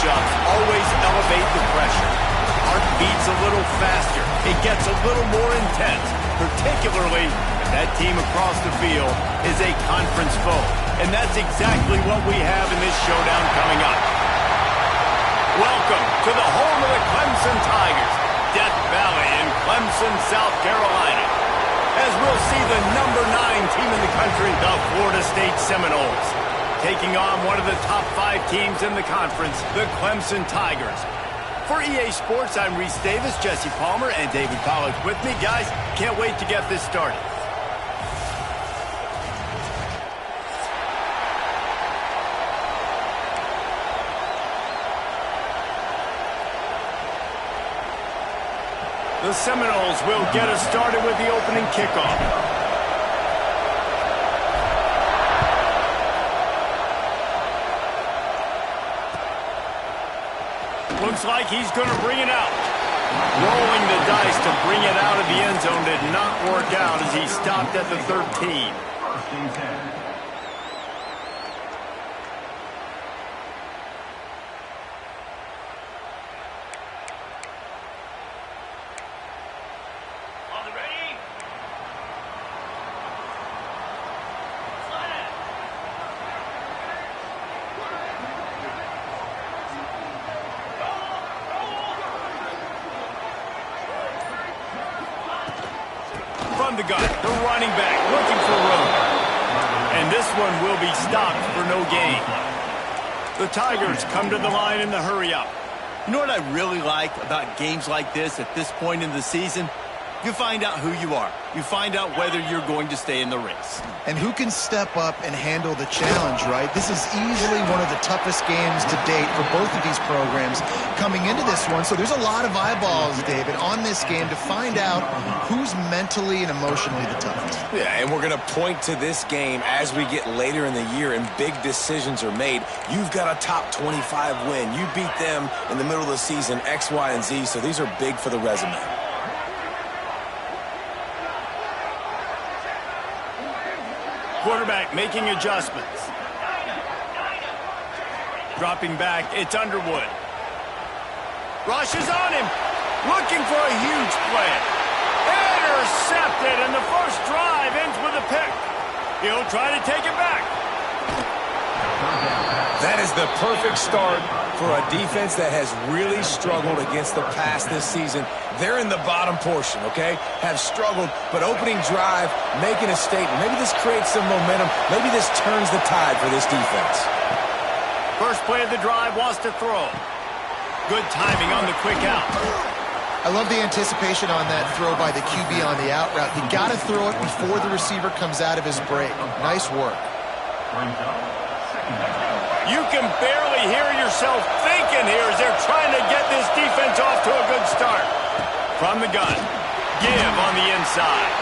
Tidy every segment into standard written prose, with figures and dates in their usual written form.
matchups always elevate the pressure. Heart beats a little faster. It gets a little more intense, particularly if that team across the field is a conference foe. And that's exactly what we have in this showdown coming up. Welcome to the home of the Clemson Tigers, Death Valley in Clemson, South Carolina. As we'll see the number 9 team in the country, the Florida State Seminoles, taking on one of the top 5 teams in the conference, the Clemson Tigers. For EA Sports, I'm Reese Davis, Jesse Palmer, and David Pollack with me. Guys, can't wait to get this started. The Seminoles will get us started with the opening kickoff. Looks like he's going to bring it out. Rolling the dice to bring it out of the end zone did not work out as he stopped at the 13. From the gun, the running back looking for room. And this one will be stopped for no gain. The Tigers come to the line in the hurry-up. You know what I really like about games like this at this point in the season? You find out who you are. You find out whether you're going to stay in the race. And who can step up and handle the challenge, right? This is easily one of the toughest games to date for both of these programs coming into this one. So there's a lot of eyeballs, David, on this game to find out who's mentally and emotionally the toughest. Yeah, and we're going to point to this game as we get later in the year and big decisions are made. You've got a top 25 win. You beat them in the middle of the season, X, Y, and Z, so these are big for the resume. Quarterback making adjustments. Dropping back, it's Underwood. Rush is on him. Looking for a huge play. Intercepted, and the first drive ends with a pick. He'll try to take it back. That is the perfect start for a defense that has really struggled against the pass this season. They're in the bottom portion, okay? Have struggled, but opening drive, making a statement. Maybe this creates some momentum. Maybe this turns the tide for this defense. First play of the drive wants to throw. Good timing on the quick out. I love the anticipation on that throw by the QB on the out route. You got to throw it before the receiver comes out of his break. Nice work. You can barely hear yourself thinking here as they're trying to get this defense off to a good start. From the gun, give on the inside.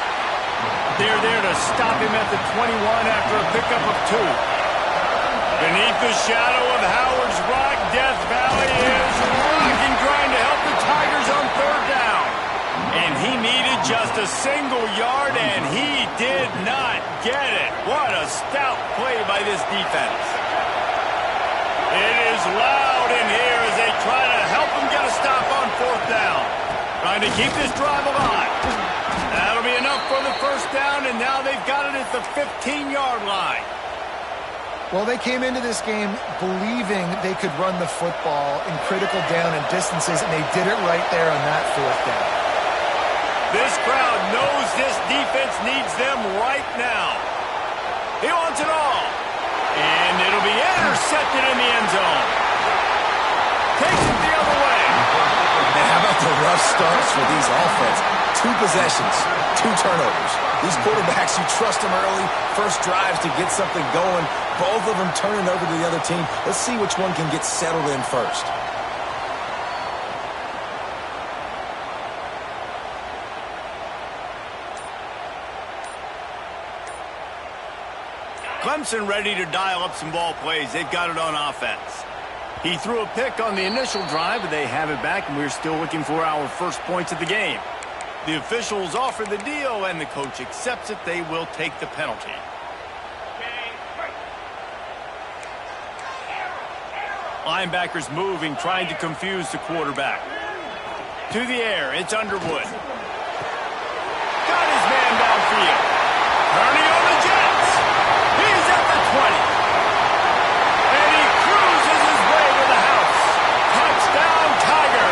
They're there to stop him at the 21 after a pickup of 2. Beneath the shadow of Howard's Rock, Death Valley is rocking, trying to help the Tigers on 3rd down. And he needed just a single yard, and he did not get it. What a stout play by this defense. It is loud in here as they try to help him get a stop on 4th down. Trying to keep this drive alive. That'll be enough for the first down, and now they've got it at the 15-yard line. Well, they came into this game believing they could run the football in critical down and distances, and they did it right there on that 4th down. This crowd knows this defense needs them right now. He wants it all. And it'll be intercepted in the end zone. Takes it the other way. And how about the rough starts for these offense? 2 possessions, 2 turnovers. These quarterbacks, you trust them early. First drives to get something going. Both of them turning over to the other team. Let's see which one can get settled in first. Clemson ready to dial up some ball plays. They've got it on offense. He threw a pick on the initial drive, but they have it back, and we're still looking for our first points of the game. The officials offer the deal, and the coach accepts it. They will take the penalty. Linebackers moving, trying to confuse the quarterback. To the air, it's Underwood. Got his man downfield. Turning on the Jets. He's at the 20. And he cruises his way to the house. Touchdown, Tiger.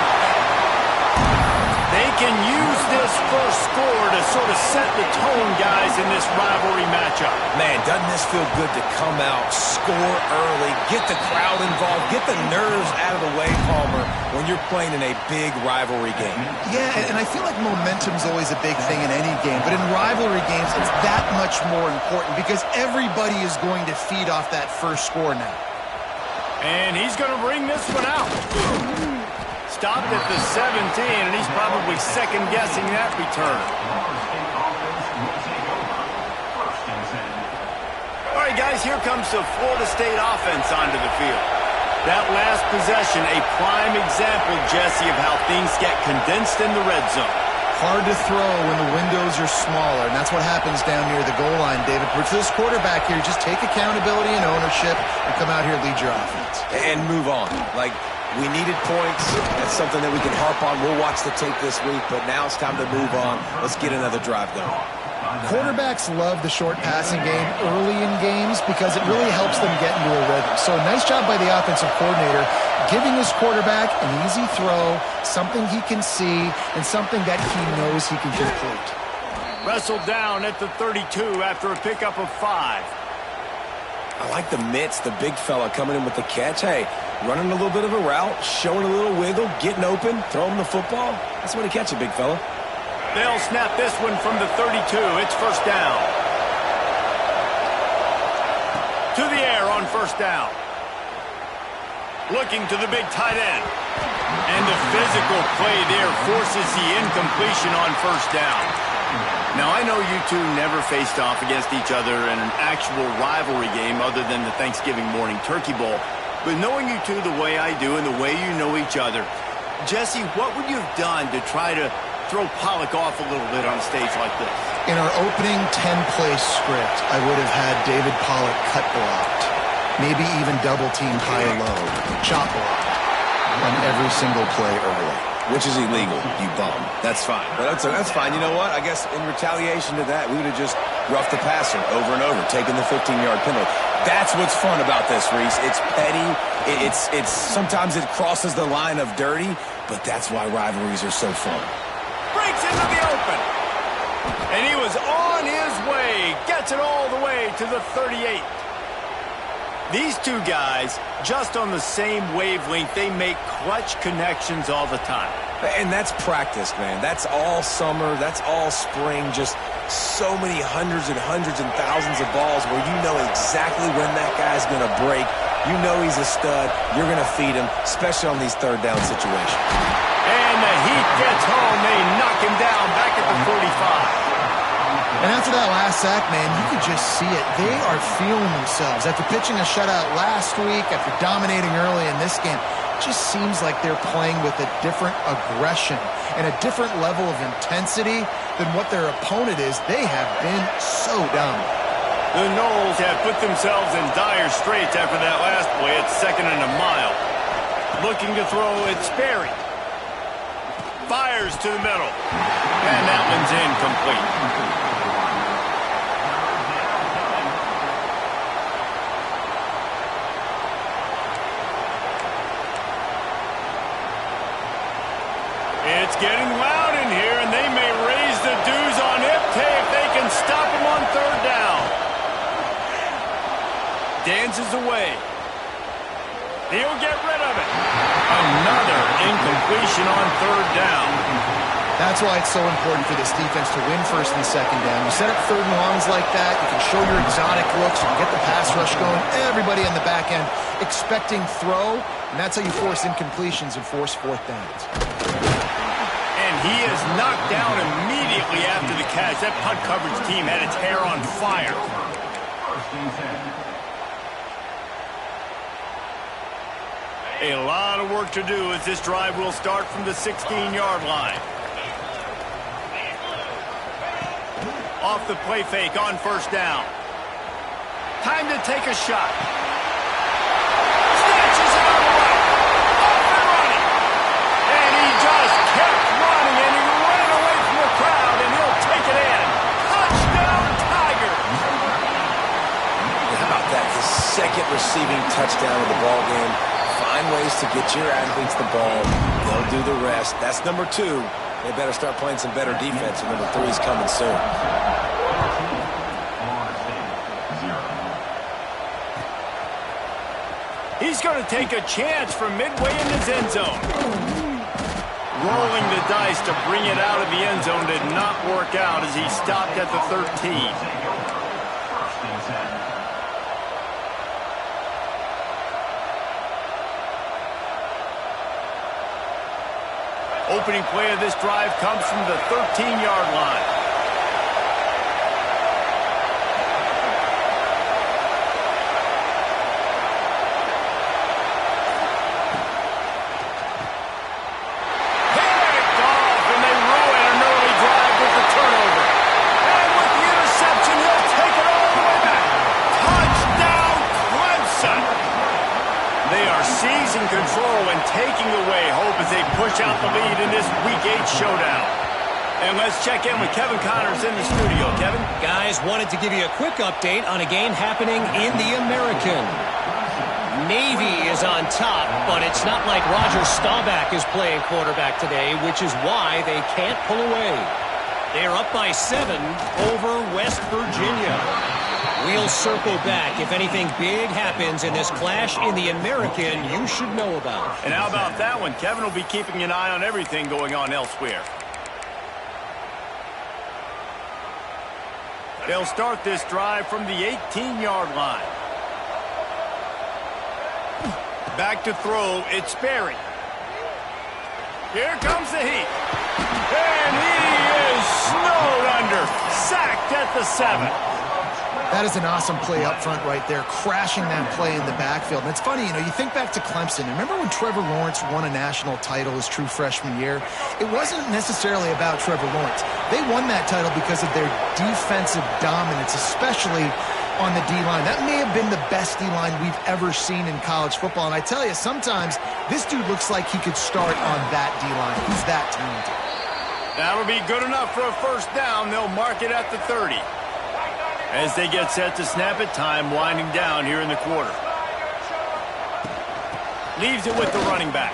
They can use this first score to sort of set the tone, guys, in this rivalry matchup. Man, doesn't this feel good to come out, score early, get the crowd involved, get the nerves out of the way, Palmer, when you're playing in a big rivalry game? Yeah, and I feel like momentum's always a big thing in any game, but in rivalry games, it's that much more important because everybody is going to feed off that first score now. And he's going to bring this one out. Stopped at the 17, and he's probably second-guessing that return. All right, guys, here comes the Florida State offense onto the field. That last possession, a prime example, Jesse, of how things get condensed in the red zone. Hard to throw when the windows are smaller, and that's what happens down near the goal line, David. But for this quarterback here, just take accountability and ownership and come out here and lead your offense. And move on. Like, we needed points. That's something that we can harp on. We'll watch the tape this week, but now it's time to move on. Let's get another drive going. Quarterbacks love the short passing game early in games because it really helps them get into a rhythm. So nice job by the offensive coordinator giving his quarterback an easy throw, something he can see, and something that he knows he can complete. Wrestled down at the 32 after a pickup of 5. I like the mitts, the big fella coming in with the catch. Hey, running a little bit of a route, showing a little wiggle, getting open, throwing the football. That's when he catch it, big fella. They'll snap this one from the 32. It's first down. To the air on first down. Looking to the big tight end. And the physical play there forces the incompletion on first down. Now, I know you two never faced off against each other in an actual rivalry game other than the Thanksgiving morning turkey bowl. But knowing you two the way I do and the way you know each other, Jesse, what would you have done to try to throw Pollock off a little bit on a stage like this? In our opening 10-play script, I would have had David Pollock cut blocked, maybe even double-teamed high and low, chop blocked on every single play early. Which is illegal, you bum. That's fine. But that's fine. You know what? I guess in retaliation to that, we would have just roughed the passer over and over, taking the 15-yard penalty. That's what's fun about this, Reese. It's petty. It's sometimes it crosses the line of dirty, but that's why rivalries are so fun. Breaks into the open. And he was on his way. Gets it all the way to the 38. These two guys, just on the same wavelength, they make clutch connections all the time. And that's practice, man. That's all summer. That's all spring. Just so many hundreds and thousands of balls where you know exactly when that guy's going to break. You know he's a stud. You're going to feed him, especially on these third down situations. And the heat gets home. They knock him down back at the 45. And after that last sack, man, you could just see it. They are feeling themselves. After pitching a shutout last week, after dominating early in this game, it just seems like they're playing with a different aggression and a different level of intensity than what their opponent is. They have been so dominant. The Noles have put themselves in dire straits after that last play. It's 2nd and a mile. Looking to throw, it's Sperry. Fires to the middle. And that one's incomplete. It's getting loud in here, and they may raise the dues on Ipte if they can stop him on third down. Dances away. He'll get rid of it. Another incompletion on third down. That's why it's so important for this defense to win first and second down. You set up third and longs like that, you can show your exotic looks, you can get the pass rush going, everybody on the back end expecting throw, and that's how you force incompletions and force fourth downs. And he is knocked down immediately after the catch. That punt coverage team had its hair on fire. A lot of work to do as this drive will start from the 16-yard line. Off the play fake on first down. Time to take a shot. Snatches it out of the second receiving touchdown of the ball game. Find ways to get your athletes the ball. They'll do the rest. That's number 2. They better start playing some better defense, and number 3 is coming soon. He's going to take a chance from midway in his end zone. Rolling the dice to bring it out of the end zone did not work out as he stopped at the 13. Opening play of this drive comes from the 13-yard line. Control and taking away hope as they push out the lead in this Week 8 showdown. And let's check in with Kevin Connors in the studio. Kevin? Guys, wanted to give you a quick update on a game happening in the American. Navy is on top, but it's not like Roger Staubach is playing quarterback today, which is why they can't pull away. They're up by 7 over West Virginia. We'll circle back if anything big happens in this clash in the American you should know about. And how about that one? Kevin will be keeping an eye on everything going on elsewhere. They'll start this drive from the 18-yard line. Back to throw, it's Sperry. Here comes the heat. And he is snowed under. Sacked at the 7. That is an awesome play up front right there, crashing that play in the backfield. And it's funny, you think back to Clemson. Remember when Trevor Lawrence won a national title his true freshman year? It wasn't necessarily about Trevor Lawrence. They won that title because of their defensive dominance, especially on the D-line. That may have been the best D-line we've ever seen in college football. And I tell you, sometimes this dude looks like he could start on that D-line. He's that talented. That'll be good enough for a first down. They'll mark it at the 30. As they get set to snap it, time winding down here in the quarter. Leaves it with the running back.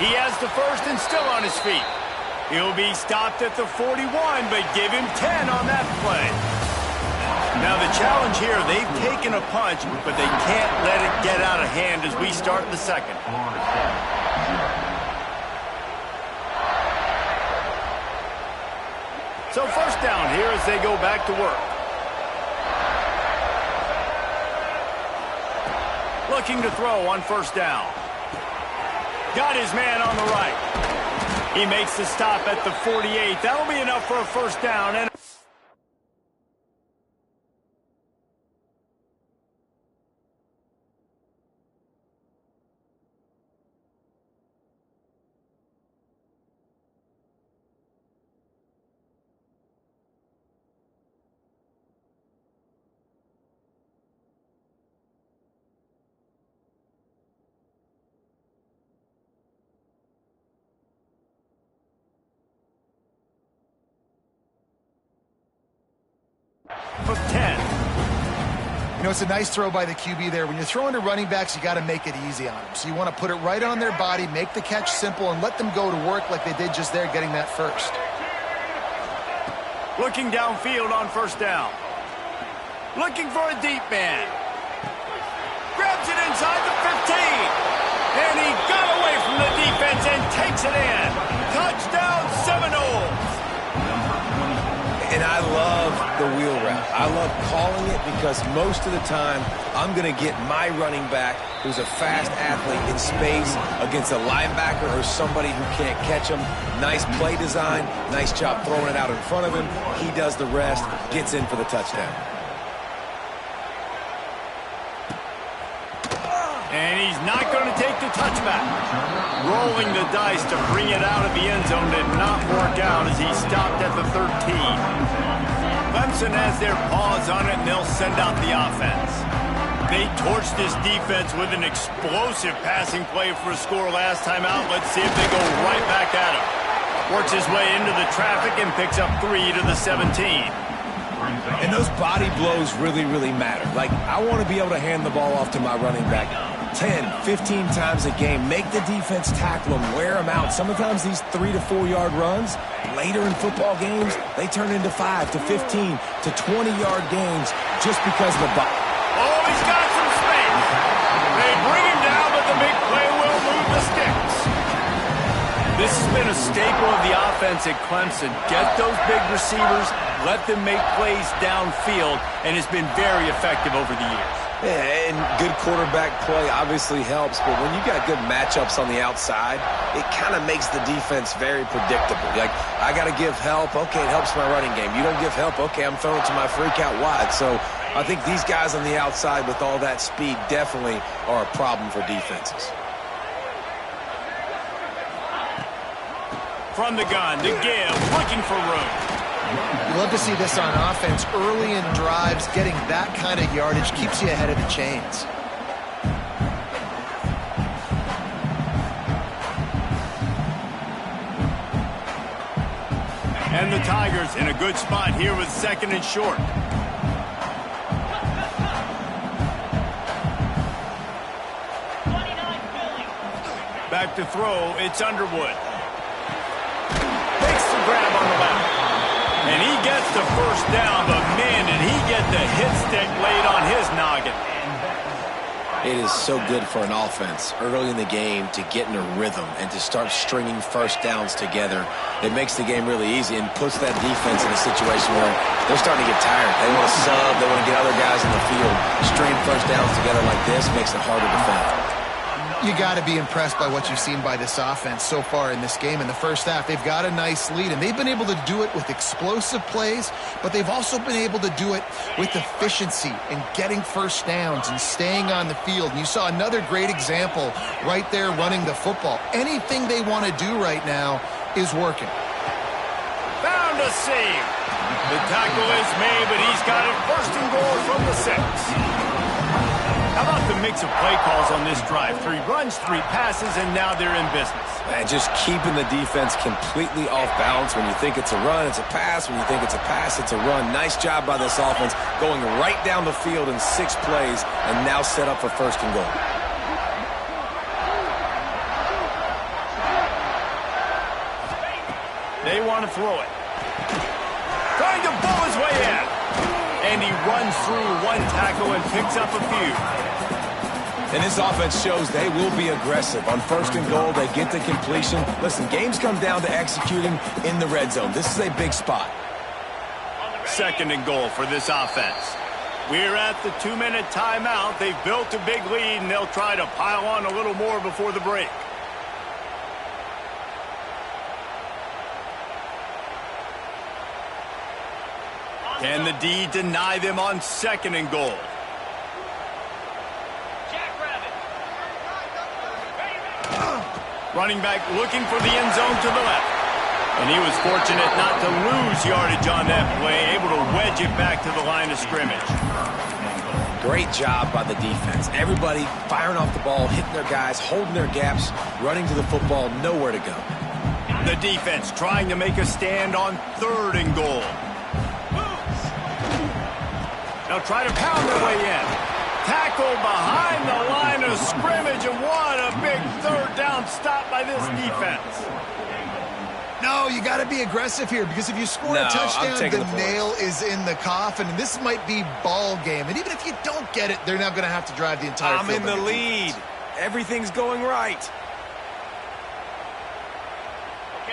He has the first and still on his feet. He'll be stopped at the 41, but give him 10 on that play. Now the challenge here, they've taken a punch, but they can't let it get out of hand as we start the second. So first down here as they go back to work. Looking to throw on first down. Got his man on the right. He makes the stop at the 48. That'll be enough for a first down. And of 10. It's a nice throw by the QB there. When you're throwing to running backs, you got to make it easy on them. So you want to put it right on their body, make the catch simple, and let them go to work like they did just there, getting that first. Looking downfield on first down. Looking for a deep man. Grabs it inside the 15. And he got away from the defense and takes it in. Touchdown, Seminoles. And I love the wheel route. I love calling it because most of the time I'm going to get my running back, who's a fast athlete, in space against a linebacker or somebody who can't catch him. Nice play design, nice job throwing it out in front of him. He does the rest, gets in for the touchdown. And he's not going to take the touchback. Rolling the dice to bring it out of the end zone did not work out as he stopped at the 13. Clemson has their paws on it, and they'll send out the offense. They torched this defense with an explosive passing play for a score last time out. Let's see if they go right back at him. Works his way into the traffic and picks up 3 to the 17. And those body blows really, really matter. Like, I want to be able to hand the ball off to my running back 10, 15 times a game. Make the defense tackle them, wear them out. Sometimes these 3 to 4 yard runs, later in football games, they turn into 5 to 15 to 20-yard games just because of the ball. Oh, he's got some space. They bring him down, but the big play will move the sticks. This has been a staple of the offense at Clemson. Get those big receivers, let them make plays downfield, and it's been very effective over the years. Yeah, and good quarterback play obviously helps, but when you got good matchups on the outside, it kind of makes the defense very predictable. Like, I got to give help. Okay, it helps my running game. You don't give help. Okay, I'm throwing to my freak out wide. So I think these guys on the outside with all that speed definitely are a problem for defenses. From the gun to give, looking for room. You love to see this on offense. Early in drives, getting that kind of yardage keeps you ahead of the chains. And the Tigers in a good spot here with 2nd and short. Back to throw, it's Underwood. Makes the grab on the left. And he gets the first down, but man, did he get the hit stick laid on his noggin. It is so good for an offense early in the game to get in a rhythm and to start stringing first downs together. It makes the game really easy and puts that defense in a situation where they're starting to get tired. They want to sub. They want to get other guys in the field. String first downs together like this makes it harder to defend. You got to be impressed by what you've seen by this offense so far in this game. In the first half, they've got a nice lead, and they've been able to do it with explosive plays, but they've also been able to do it with efficiency and getting first downs and staying on the field. And you saw another great example right there running the football. Anything they want to do right now is working. Found a seam. The tackle is made, but he's got it 1st and goal from the 6. How about the mix of play calls on this drive? 3 runs, 3 passes, and now they're in business. And just keeping the defense completely off balance. When you think it's a run, it's a pass. When you think it's a pass, it's a run. Nice job by this offense going right down the field in 6 plays and now set up for 1st and goal. They want to throw it. Trying to pull his way in. And he runs through 1 tackle and picks up a few. And this offense shows they will be aggressive. On 1st and goal, they get the completion. Listen, games come down to executing in the red zone. This is a big spot. 2nd and goal for this offense. We're at the 2-minute timeout. They've built a big lead, and they'll try to pile on a little more before the break. Can the D deny them on 2nd and goal? Running back looking for the end zone to the left. And he was fortunate not to lose yardage on that play, able to wedge it back to the line of scrimmage. Great job by the defense. Everybody firing off the ball, hitting their guys, holding their gaps, running to the football, nowhere to go. The defense trying to make a stand on 3rd and goal. They'll try to pound their way in. Tackle behind the line of scrimmage, and what a big 3rd down stop by this defense. No, you got to be aggressive here, because if you score a touchdown, the nail is in the coffin, and this might be ball game. And even if you don't get it, they're now going to have to drive the entire field. I'm in the lead. Everything's going right.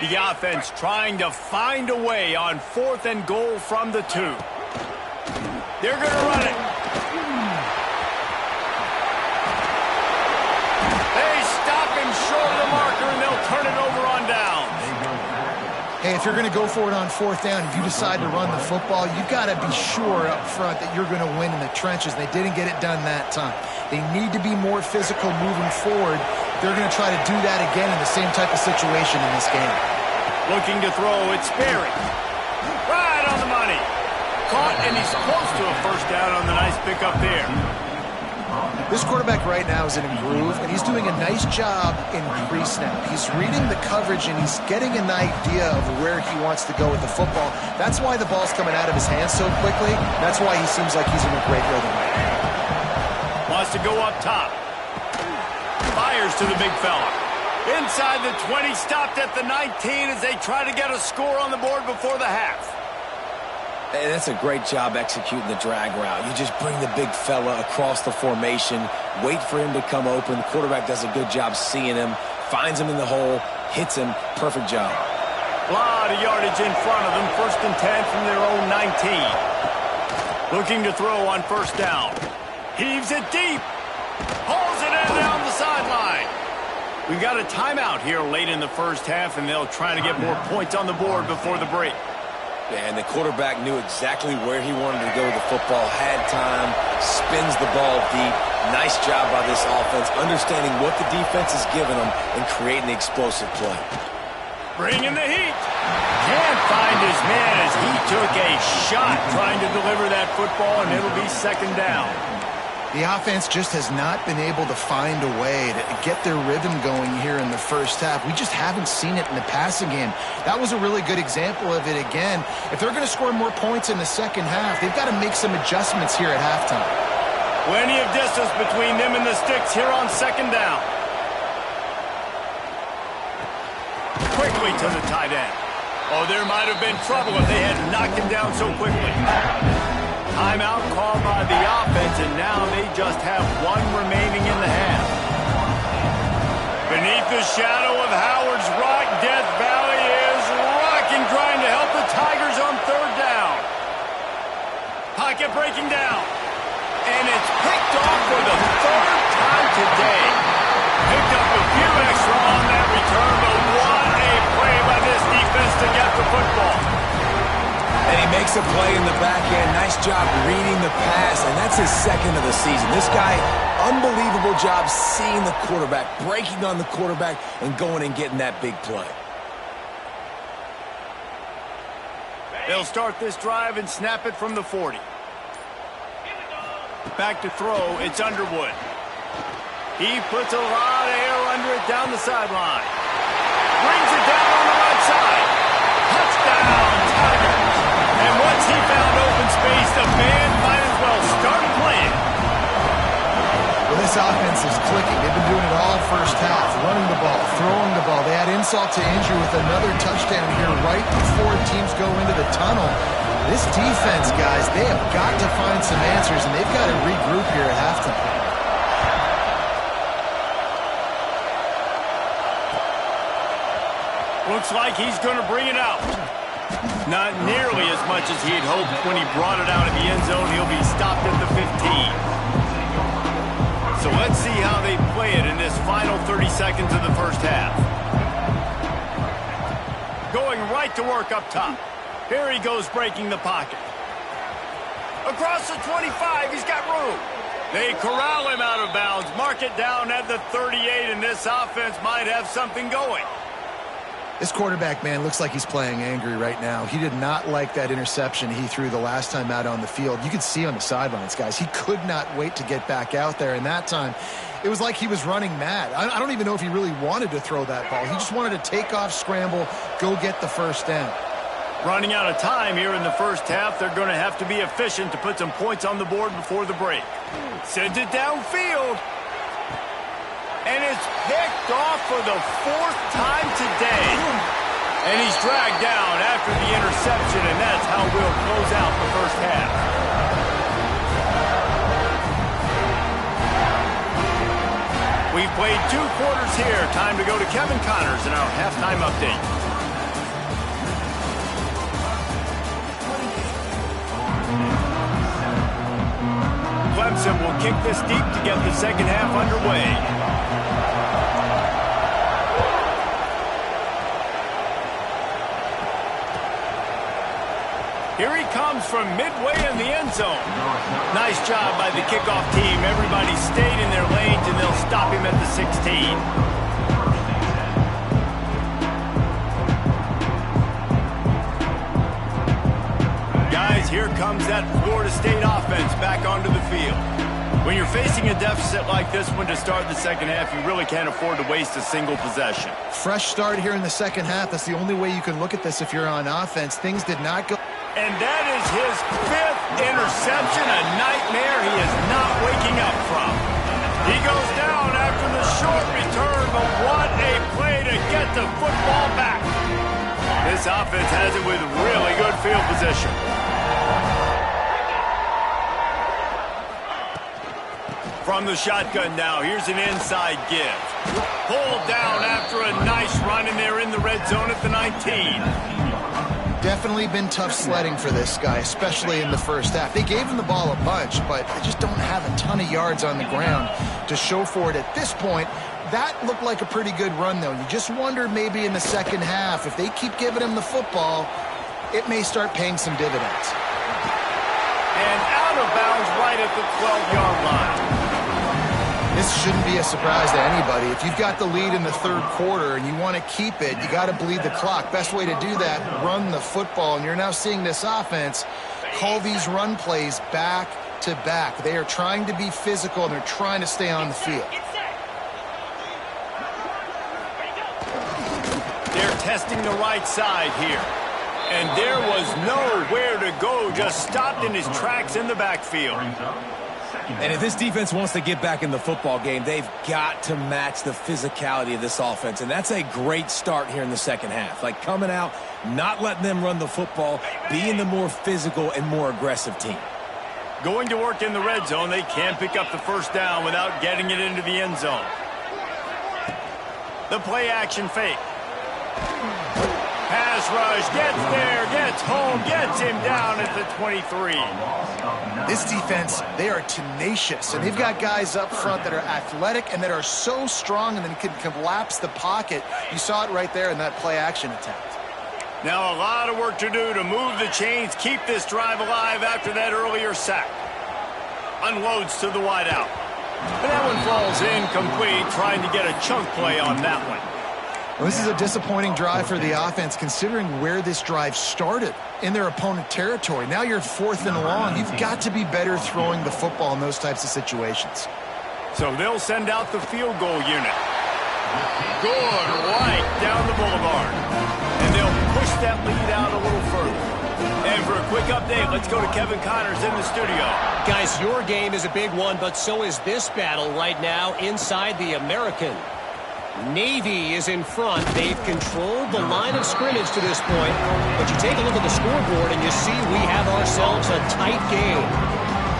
The offense trying to find a way on 4th and goal from the 2. They're going to run it. They stop him short of the marker, and they'll turn it over on down. Hey, if you're going to go for it on 4th down, if you decide to run the football, you've got to be sure up front that you're going to win in the trenches. They didn't get it done that time. They need to be more physical moving forward. They're going to try to do that again in the same type of situation in this game. Looking to throw, it's Berry. Right on the money. Caught, and he's close to a 1st down on the nice pickup there. This quarterback right now is in a groove, and he's doing a nice job in pre-snap. He's reading the coverage, and he's getting an idea of where he wants to go with the football. That's why the ball's coming out of his hands so quickly. That's why he seems like he's in a great rhythm. Wants to go up top. Fires to the big fella. Inside the 20, stopped at the 19 as they try to get a score on the board before the half. And that's a great job executing the drag route. You just bring the big fella across the formation, wait for him to come open. The quarterback does a good job seeing him, finds him in the hole, hits him. Perfect job. A lot of yardage in front of them. 1st and 10 from their own 19. Looking to throw on 1st down. Heaves it deep. Hauls it in down the sideline. We've got a timeout here late in the 1st half, and they'll try to get more points on the board before the break. Yeah, and the quarterback knew exactly where he wanted to go with the football, had time, spins the ball deep. Nice job by this offense, understanding what the defense is giving them and creating the explosive play. Bringing the heat. Can't find his man as he took a shot trying to deliver that football, and it'll be 2nd down. The offense just has not been able to find a way to get their rhythm going here in the 1st half. We just haven't seen it in the passing game. That was a really good example of it again. If they're going to score more points in the 2nd half, they've got to make some adjustments here at halftime. Plenty of distance between them and the sticks here on 2nd down. Quickly to the tight end. Oh, there might have been trouble if they had knocked him down so quickly. Timeout called by the offense, and now they just have 1 remaining in the half. Beneath the shadow of Howard's Rock, Death Valley is rocking, trying to help the Tigers on 3rd down. Pocket breaking down. And it's picked off for the 3rd time today. Picked up a few extra on that return, but what a play by this defense to get the football. And he makes a play in the back end. Nice job reading the pass, and that's his 2nd of the season. This guy, unbelievable job seeing the quarterback, breaking on the quarterback, and going and getting that big play. They'll start this drive and snap it from the 40. Back to throw, it's Underwood. He puts a lot of air under it down the sideline. Brings it down on the right side. Touchdown, Tigers. And once he found open space, the band might as well start playing. Well, this offense is clicking. They've been doing it all 1st half, running the ball, throwing the ball. They add insult to injury with another touchdown here right before teams go into the tunnel. This defense, guys, they have got to find some answers, and they've got to regroup here at halftime. Looks like he's going to bring it out. Not nearly as much as he had hoped when he brought it out of the end zone. He'll be stopped at the 15. So let's see how they play it in this final 30 seconds of the 1st half. Going right to work up top. Here he goes breaking the pocket. Across the 25, he's got room. They corral him out of bounds. Mark it down at the 38, and this offense might have something going. This quarterback, man, looks like he's playing angry right now. He did not like that interception he threw the last time out on the field. You could see on the sidelines, guys. He could not wait to get back out there, and that time it was like he was running mad. I don't even know if he really wanted to throw that ball. He just wanted to take off, scramble, go get the 1st down. Running out of time here in the 1st half. They're going to have to be efficient to put some points on the board before the break. Sends it downfield. And it's picked off for the 4th time today. And he's dragged down after the interception, and that's how we'll close out the 1st half. We've played 2 quarters here. Time to go to Kevin Connors in our halftime update. Clemson will kick this deep to get the 2nd half underway. Here he comes from midway in the end zone. Nice job by the kickoff team. Everybody stayed in their lanes, and they'll stop him at the 16. Guys, here comes that Florida State offense back onto the field. When you're facing a deficit like this one to start the second half, you really can't afford to waste a single possession. Fresh start here in the second half. That's the only way you can look at this if you're on offense. Things did not go. And that is his 5th interception, a nightmare he is not waking up from. He goes down after the short return, but what a play to get the football back. This offense has it with really good field position. From the shotgun now, here's an inside give. Pulled down after a nice run, and they're in the red zone at the 19. Definitely been tough sledding for this guy, especially in the first half. They gave him the ball a bunch, but they just don't have a ton of yards on the ground to show for it at this point. That looked like a pretty good run, though. You just wonder maybe in the second half, if they keep giving him the football, it may start paying some dividends. And out of bounds right at the 12-yard line. This shouldn't be a surprise to anybody. If you've got the lead in the third quarter and you want to keep it, you got to bleed the clock. Best way to do that, run the football. And you're now seeing this offense call these run plays back to back. They are trying to be physical, and they're trying to stay on the field. They're testing the right side here. And there was nowhere to go, just stopped in his tracks in the backfield. And if this defense wants to get back in the football game, they've got to match the physicality of this offense. And that's a great start here in the second half. Like coming out, not letting them run the football, being the more physical and more aggressive team. Going to work in the red zone, they can't pick up the first down without getting it into the end zone. The play action fake. Pass rush, gets there, gets home, gets him down at the 23. This defense, they are tenacious, and they've got guys up front that are athletic and that are so strong and then can collapse the pocket. You saw it right there in that play action attempt. Now a lot of work to do to move the chains, keep this drive alive after that earlier sack. Unloads to the wideout. And that one falls incomplete, trying to get a chunk play on that one. Well, this is a disappointing drive for the offense, considering where this drive started in their opponent territory. Now you're 4th and long. You've got to be better throwing the football in those types of situations. So they'll send out the field goal unit. Good right down the boulevard. And they'll push that lead out a little further. And for a quick update, let's go to Kevin Connors in the studio. Guys, your game is a big one, but so is this battle right now inside the American. Navy is in front. They've controlled the line of scrimmage to this point. But you take a look at the scoreboard and you see we have ourselves a tight game.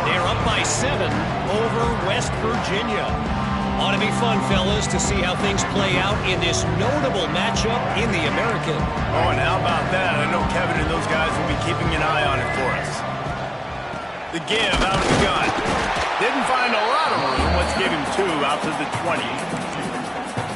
They're up by 7 over West Virginia. Ought to be fun, fellas, to see how things play out in this notable matchup in the American. Oh, and how about that? I know Kevin and those guys will be keeping an eye on it for us. The give out of the gun. Didn't find a lot of room. Let's give him 2 out to the 20.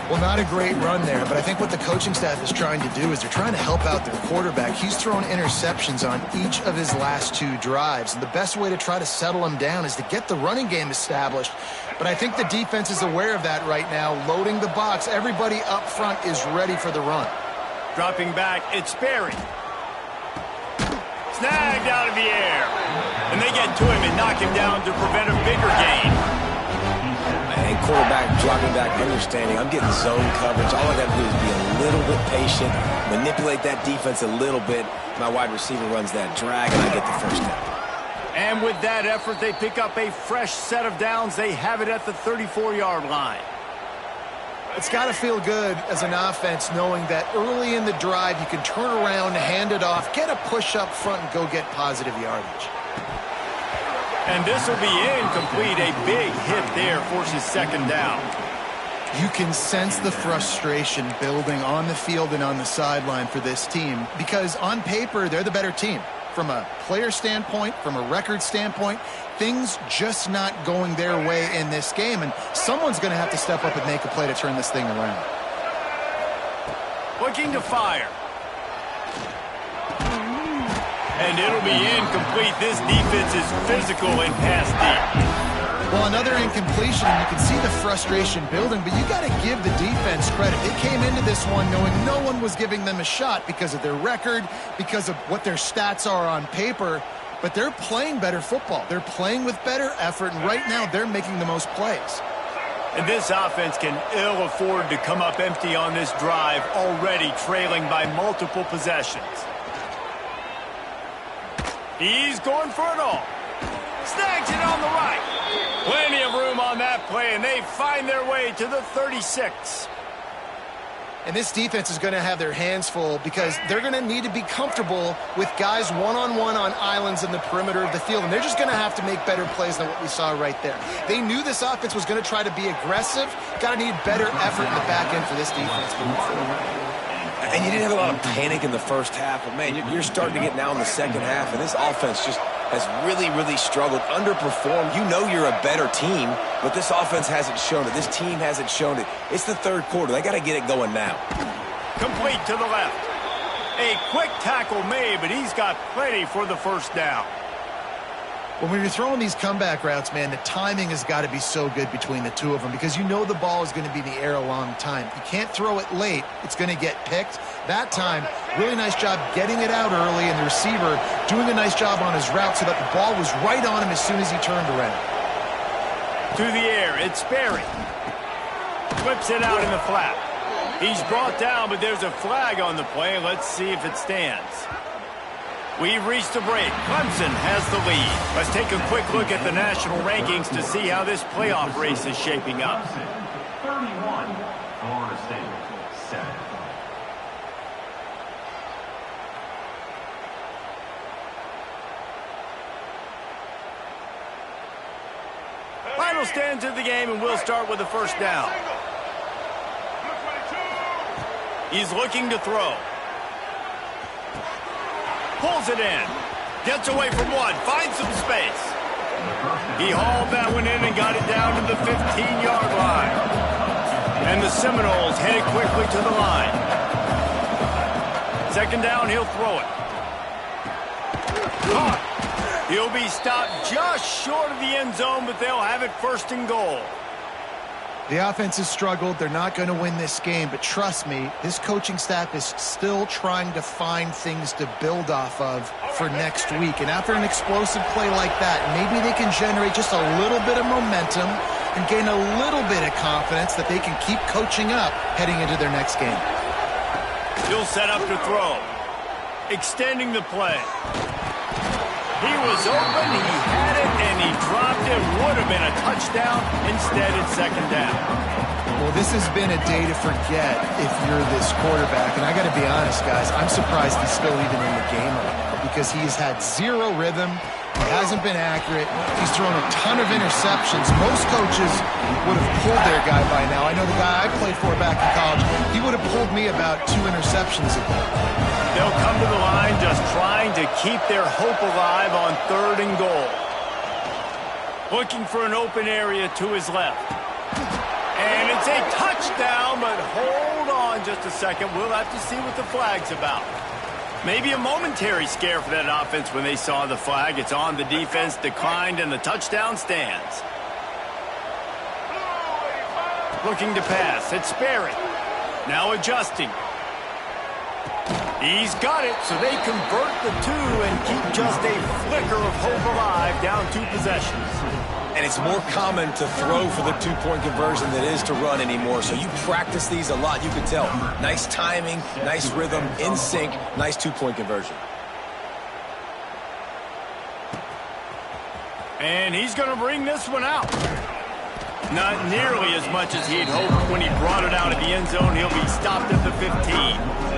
Well, not a great run there, but I think what the coaching staff is trying to do is they're trying to help out their quarterback. He's thrown interceptions on each of his last 2 drives, and the best way to try to settle him down is to get the running game established. But I think the defense is aware of that right now, loading the box. Everybody up front is ready for the run. Dropping back, it's Berry. Snagged out of the air. And they get to him and knock him down to prevent a bigger gain. And quarterback dropping back, understanding I'm getting zone coverage. All I got to do is be a little bit patient, manipulate that defense a little bit. My wide receiver runs that drag, and I get the first down. And with that effort, they pick up a fresh set of downs. They have it at the 34-yard line. It's got to feel good as an offense knowing that early in the drive you can turn around, hand it off, get a push up front, and go get positive yardage. And this will be incomplete. A big hit there forces second down. You can sense the frustration building on the field and on the sideline for this team because on paper, they're the better team. From a player standpoint, from a record standpoint, things just not going their way in this game, and someone's going to have to step up and make a play to turn this thing around. Looking to fire. And it'll be incomplete. This defense is physical and pass deep. Well, another incompletion, and you can see the frustration building, but you got to give the defense credit. They came into this one knowing no one was giving them a shot because of their record, because of what their stats are on paper. but they're playing better football. They're playing with better effort, and right now they're making the most plays. And this offense can ill afford to come up empty on this drive, already trailing by multiple possessions. He's going for it all. Snags it on the right. Plenty of room on that play, and they find their way to the 36. And this defense is going to have their hands full because they're going to need to be comfortable with guys one-on-one on islands in the perimeter of the field, and they're just going to have to make better plays than what we saw right there. They knew this offense was going to try to be aggressive. Got to need better effort in the back end for this defense moving forward. And you didn't have a lot of panic in the first half, but, man, you're starting to get now in the second half, and this offense just has really, really struggled, underperformed. You know you're a better team, but this offense hasn't shown it. This team hasn't shown it. It's the third quarter. They got to get it going now. Complete to the left. A quick tackle made, but he's got plenty for the first down. When you're throwing these comeback routes, man, the timing has got to be so good between the two of them because you know the ball is going to be in the air a long time. You can't throw it late. It's going to get picked. That time, really nice job getting it out early, and the receiver doing a nice job on his route so that the ball was right on him as soon as he turned around. To the air, it's Sperry. Flips it out in the flat. He's brought down, but there's a flag on the play. Let's see if it stands. We've reached a break. Clemson has the lead. Let's take a quick look at the national rankings to see how this playoff race is shaping up. 31, Florida State, 7. Final stands of the game, and we'll start with the first down. He's looking to throw. Pulls it in. Gets away from one. Finds some space. He hauled that one in and got it down to the 15-yard line. And the Seminoles headed quickly to the line. Second down, he'll throw it. Caught. He'll be stopped just short of the end zone, but they'll have it first and goal. The offense has struggled. They're not going to win this game, but trust me, this coaching staff is still trying to find things to build off of for next week. And after an explosive play like that, maybe they can generate just a little bit of momentum and gain a little bit of confidence that they can keep coaching up heading into their next game. He'll set up to throw. Extending the play. He was open, he had it, and he dropped it. Would have been a touchdown. Instead, it's second down. Well, this has been a day to forget if you're this quarterback. And I got to be honest, guys, I'm surprised he's still even in the game right now because he's had zero rhythm. He hasn't been accurate. He's thrown a ton of interceptions. Most coaches would have pulled their guy by now. I know the guy I played for back in college, he would have pulled me about 2 interceptions ago. They'll come to the line just trying to keep their hope alive on third and goal. Looking for an open area to his left. And it's a touchdown, but hold on just a second. We'll have to see what the flag's about. Maybe a momentary scare for that offense when they saw the flag. It's on, the defense declined, and the touchdown stands. Looking to pass. It's Sperry. Now adjusting. He's got it, so they convert the 2 and keep just a flicker of hope alive, down 2 possessions. And it's more common to throw for the 2-point conversion than it is to run anymore. So you practice these a lot. You can tell. Nice timing, nice rhythm, in sync, nice 2-point conversion. And he's going to bring this one out. Not nearly as much as he'd hoped when he brought it out at the end zone. He'll be stopped at the 15.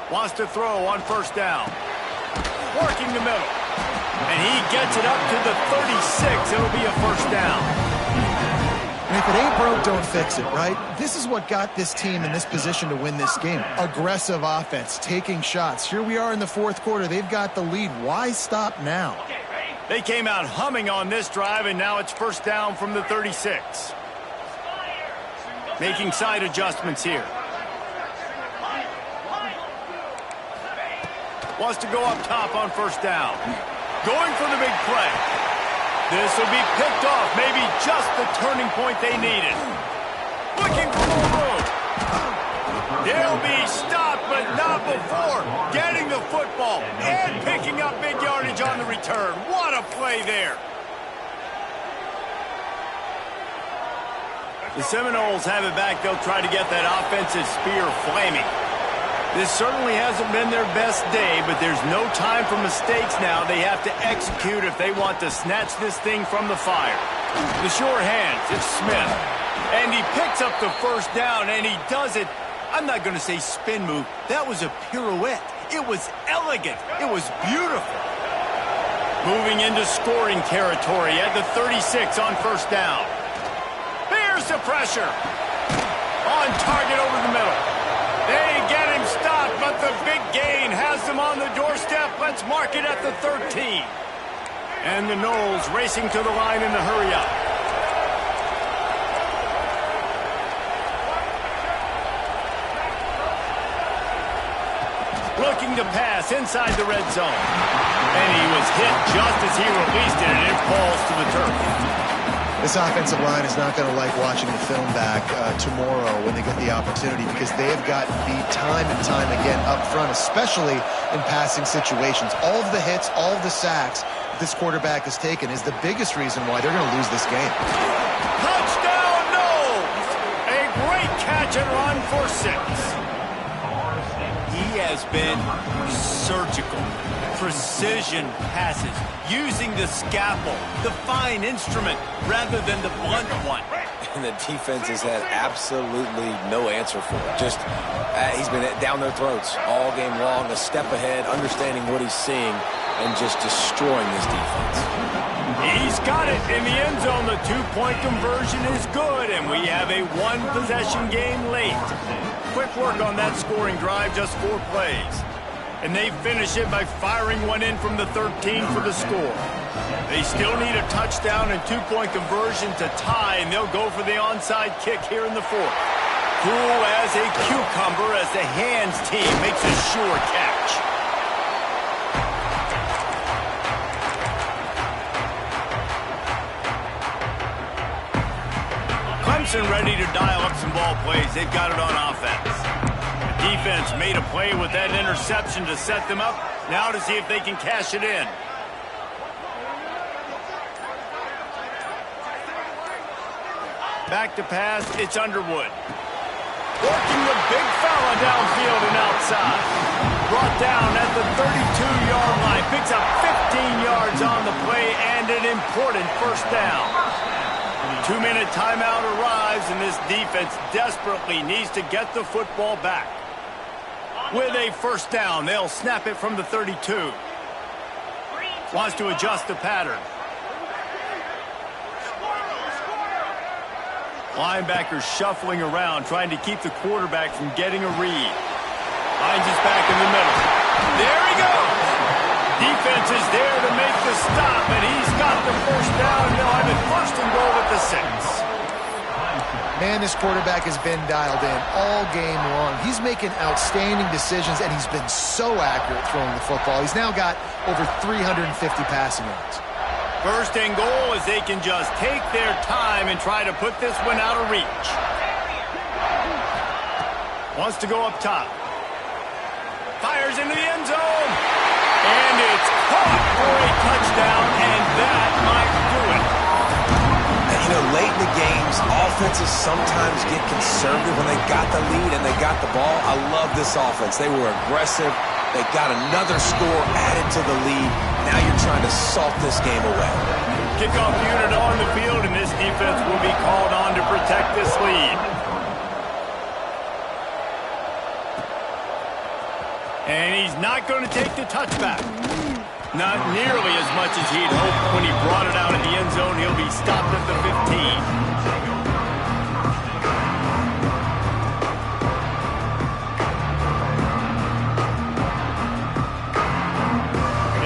Wants to throw on first down. Working the middle. And he gets it up to the 36. It'll be a first down. And if it ain't broke, don't fix it, right? This is what got this team in this position to win this game. Aggressive offense, taking shots. Here we are in the fourth quarter. They've got the lead. Why stop now? They came out humming on this drive, and now it's first down from the 36. Making side adjustments here. Wants to go up top on first down. Going for the big play. This will be picked off. Maybe just the turning point they needed. Looking for more room. They'll be stopped, but not before getting the football and picking up big yardage on the return. What a play there. The Seminoles have it back. They'll try to get that offensive spear flaming. This certainly hasn't been their best day, but there's no time for mistakes now. They have to execute if they want to snatch this thing from the fire. The sure hands, it's Smith. And he picks up the first down, and he does it. I'm not going to say spin move. That was a pirouette. It was elegant. It was beautiful. Moving into scoring territory at the 36 on first down. There's the pressure. On target over the middle. They get him stopped, but the big gain has them on the doorstep. Let's mark it at the 13. And the Noles racing to the line in the hurry-up. Looking to pass inside the red zone. And he was hit just as he released it, and it falls to the turf. This offensive line is not going to like watching the film back tomorrow when they get the opportunity, because they have gotten beat time and time again up front, especially in passing situations. All of the hits, all of the sacks this quarterback has taken is the biggest reason why they're going to lose this game. Touchdown, Noles! A great catch and run for 6. He has been surgical. Precision passes, using the scalpel, the fine instrument, rather than the blunt one. And the defense has had absolutely no answer for it. Just, he's been down their throats all game long, a step ahead, understanding what he's seeing, and just destroying this defense. He's got it in the end zone. The 2-point conversion is good, and we have a 1-possession game late. Quick work on that scoring drive, just 4 plays. And they finish it by firing one in from the 13 for the score. They still need a touchdown and 2-point conversion to tie, and they'll go for the onside kick here in the 4th. Cool as a cucumber as the hands team makes a sure catch. Clemson ready to dial up some ball plays. They've got it on offense. Defense made a play with that interception to set them up. Now to see if they can cash it in. Back to pass, it's Underwood. Working the big fella downfield and outside. Brought down at the 32-yard line. Picks up 15 yards on the play and an important first down. 2-minute timeout arrives, and this defense desperately needs to get the football back. With a first down, they'll snap it from the 32. Wants to adjust the pattern. Linebackers shuffling around, trying to keep the quarterback from getting a read. Finds his back in the middle. There he goes! Defense is there to make the stop, and he's got the first down, and they'll have it first and goal at the 6. Man, this quarterback has been dialed in all game long. He's making outstanding decisions, and he's been so accurate throwing the football. He's now got over 350 passing yards. First and goal as they can just take their time and try to put this one out of reach. Wants to go up top. Fires into the end zone. And it's caught for a touchdown, and that might do it. You know, late in the games, offenses sometimes get conservative when they got the lead and they got the ball. I love this offense. They were aggressive. They got another score added to the lead. Now you're trying to salt this game away. Kickoff unit on the field, and this defense will be called on to protect this lead. And he's not going to take the touchback. Not nearly as much as he'd hoped when he brought it out in the end zone. He'll be stopped at the 15.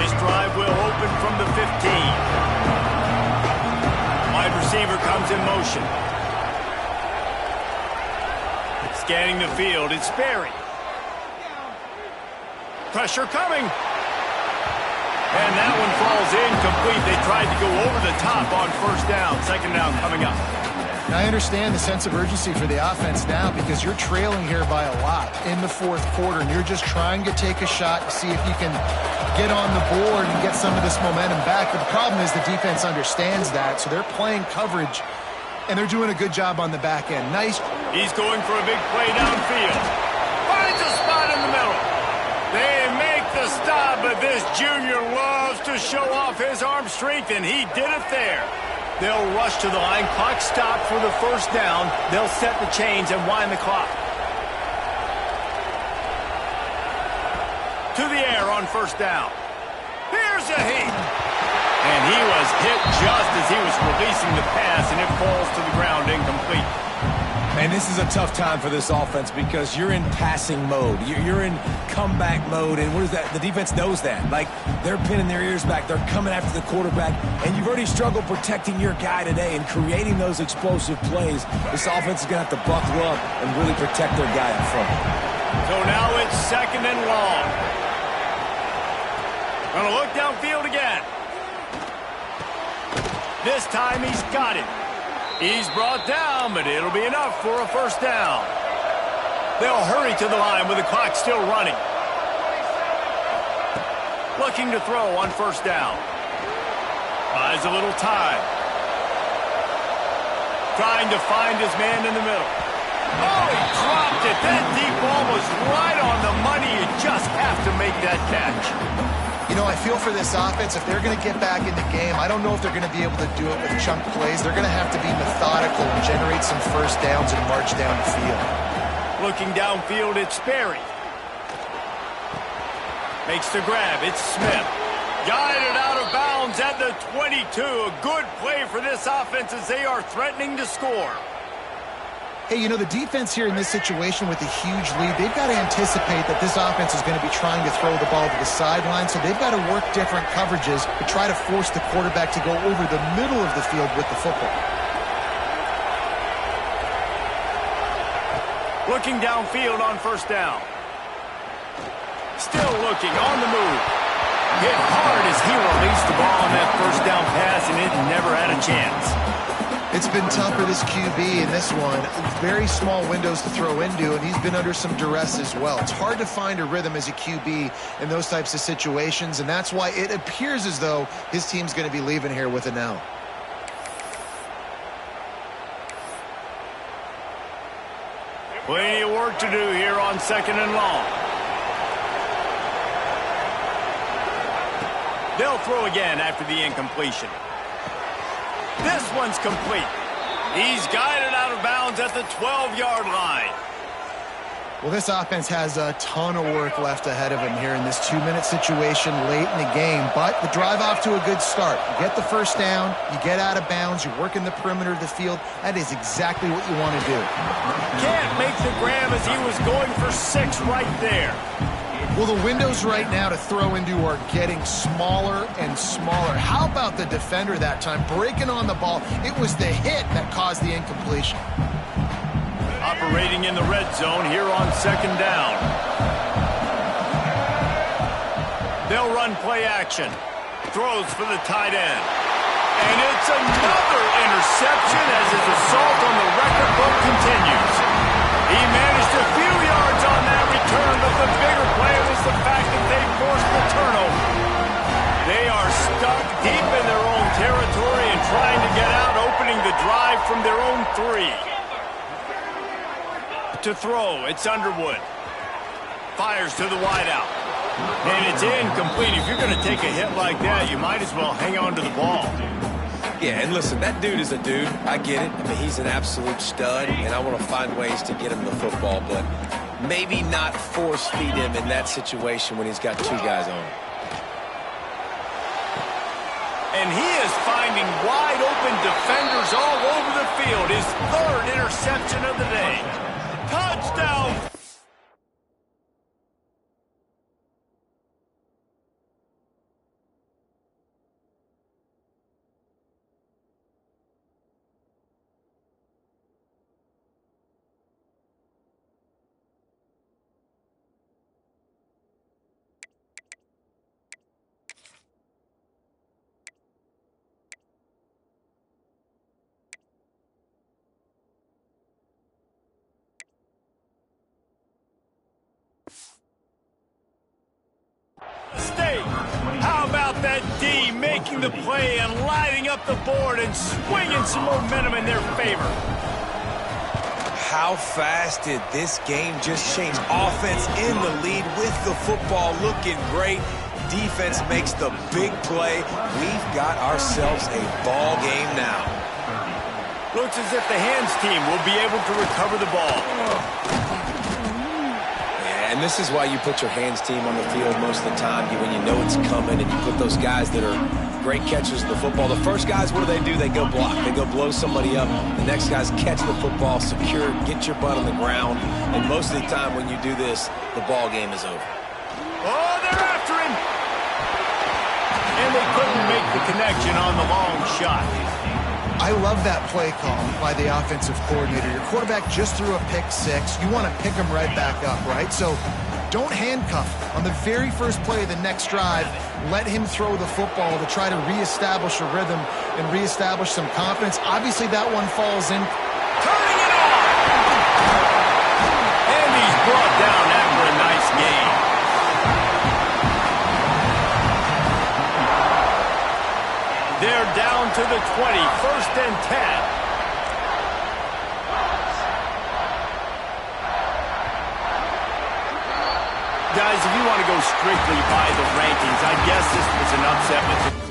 This drive will open from the 15. Wide receiver comes in motion. Scanning the field, it's Sperry. Pressure coming. And that one falls incomplete. They tried to go over the top on first down. Second down coming up. I understand the sense of urgency for the offense now because you're trailing here by a lot in the fourth quarter, and you're just trying to take a shot to see if you can get on the board and get some of this momentum back. But the problem is the defense understands that, so they're playing coverage, and they're doing a good job on the back end. Nice. He's going for a big play downfield. Finds a spot in the middle. They make the stop, but this junior loves to show off his arm strength, and he did it there. They'll rush to the line. Clock stopped for the first down. They'll set the chains and wind the clock. To the air on first down. Here's a heat. And he was hit just as he was releasing the pass, and it falls to the ground incomplete. And this is a tough time for this offense because you're in passing mode. You're in comeback mode, and what is that? The defense knows that. Like, they're pinning their ears back. They're coming after the quarterback, and you've already struggled protecting your guy today and creating those explosive plays. This offense is going to have to buckle up and really protect their guy in front. So now it's second and long. Going to look downfield again. This time he's got it. He's brought down, but it'll be enough for a first down. They'll hurry to the line with the clock still running. Looking to throw on first down. Buys a little time. Trying to find his man in the middle. Oh, he dropped it. That deep ball was right on the money. You just have to make that catch. You know, I feel for this offense, if they're going to get back in the game, I don't know if they're going to be able to do it with chunk plays. They're going to have to be methodical and generate some first downs and march down the field. Looking downfield, it's Sperry. Makes the grab. It's Smith. Guided out of bounds at the 22. A good play for this offense as they are threatening to score. Hey, you know, the defense here in this situation with a huge lead, they've got to anticipate that this offense is going to be trying to throw the ball to the sideline, so they've got to work different coverages to try to force the quarterback to go over the middle of the field with the football. Looking downfield on first down. Still looking on the move. Hit hard as he released the ball on that first down pass, and it never had a chance. It's been tough for this QB in this one. Very small windows to throw into, and he's been under some duress as well. It's hard to find a rhythm as a QB in those types of situations, and that's why it appears as though his team's going to be leaving here with an L. Plenty of work to do here on second and long. They'll throw again after the incompletion. This one's complete. He's guided out of bounds at the 12-yard line. Well, this offense has a ton of work left ahead of him here in this 2-minute situation late in the game, but the drive off to a good start. You get the first down, you get out of bounds, you're working the perimeter of the field. That is exactly what you want to do. Can't make the grab as he was going for 6 right there. Well, the windows right now to throw into are getting smaller and smaller. How about the defender that time breaking on the ball? It was the hit that caused the incompletion. Operating in the red zone here on second down. They'll run play action. Throws for the tight end. And it's another interception as his assault on the record book continues. He managed a few yards on that return, but the bigger play was the fact that they forced the turnover. They are stuck deep in their own territory and trying to get out, opening the drive from their own 3. To throw, it's Underwood. Fires to the wideout. And it's incomplete. If you're going to take a hit like that, you might as well hang on to the ball. Yeah, and listen, that dude is a dude. I get it. I mean, he's an absolute stud, and I want to find ways to get him the football, but maybe not force feed him in that situation when he's got 2 guys on him. And he is finding wide open defenders all over the field. His 3rd interception of the day. Touchdown! State. How about that D making the play and lighting up the board and swinging some momentum in their favor? How fast did this game just change? Offense in the lead with the football looking great. Defense makes the big play. We've got ourselves a ball game now. Looks as if the hands team will be able to recover the ball. Yeah, and this is why you put your hands team on the field most of the time when you know it's coming, and you put those guys that are great catchers of the football. The first guys, what do? They go block. They go blow somebody up. The next guys catch the football, secure it, get your butt on the ground. And most of the time when you do this, the ball game is over. Oh, they're after him. And they couldn't make the connection on the long shot. I love that play call by the offensive coordinator. Your quarterback just threw a pick six. You want to pick him right back up, right? So don't handcuff on the very first play of the next drive. Let him throw the football to try to reestablish a rhythm and reestablish some confidence. Obviously, that one falls in. Turning it on! And he's brought down after a nice game. They're down to the 20, 1st and 10. Guys, if you want to go strictly by the rankings, I guess this was an upset.